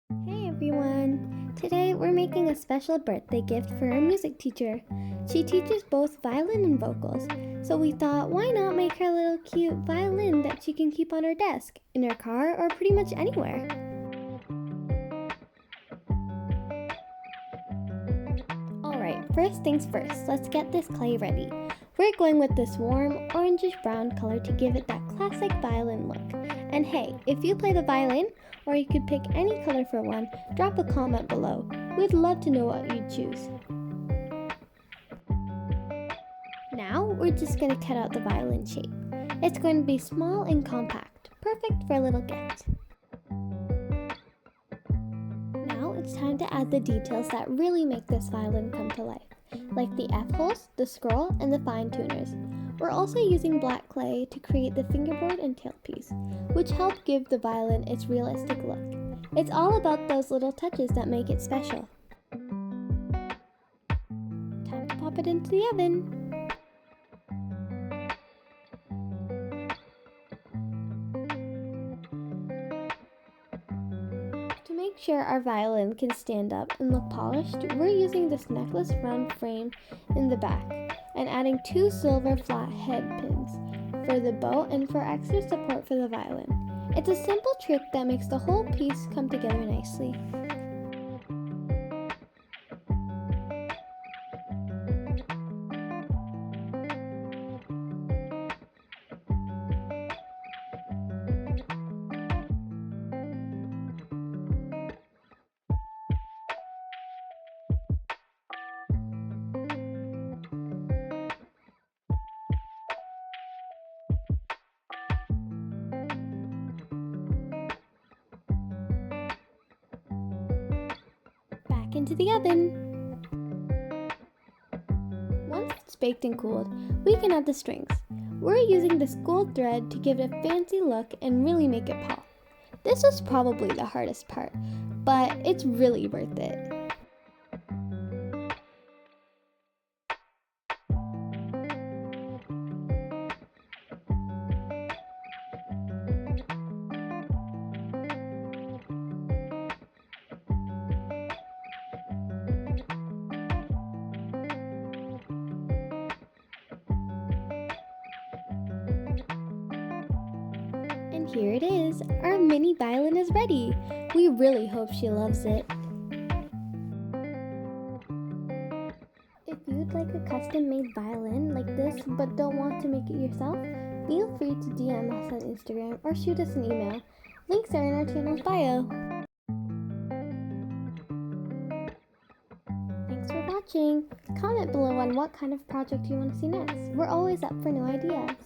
Hey everyone! Today we're making a special birthday gift for our music teacher. She teaches both violin and vocals, so we thought why not make her a little cute violin that she can keep on her desk, in her car, or pretty much anywhere. Alright, first things first, let's get this clay ready. We're going with this warm orangish brown color to give it that classic violin look. And hey, if you play the violin, or you could pick any color for one, drop a comment below. We'd love to know what you'd choose. Now we're just going to cut out the violin shape. It's going to be small and compact, perfect for a little gift. Now it's time to add the details that really make this violin come to life, like the F-holes, the scroll, and the fine tuners. We're also using black clay to create the fingerboard and tailpiece, which help give the violin its realistic look. It's all about those little touches that make it special. Time to pop it into the oven. To make sure our violin can stand up and look polished, we're using this necklace round frame in the back and adding 2 silver flat head pins for the bow and for extra support for the violin. It's a simple trick that makes the whole piece come together nicely. Back into the oven. Once it's baked and cooled, we can add the strings. We're using this gold thread to give it a fancy look and really make it pop. This was probably the hardest part, but it's really worth it. And here it is, our mini violin is ready. We really hope she loves it. If you'd like a custom-made violin like this but don't want to make it yourself, feel free to DM us on Instagram or shoot us an email. Links are in our channel's bio. Thanks for watching. Comment below on what kind of project you want to see next. We're always up for new ideas.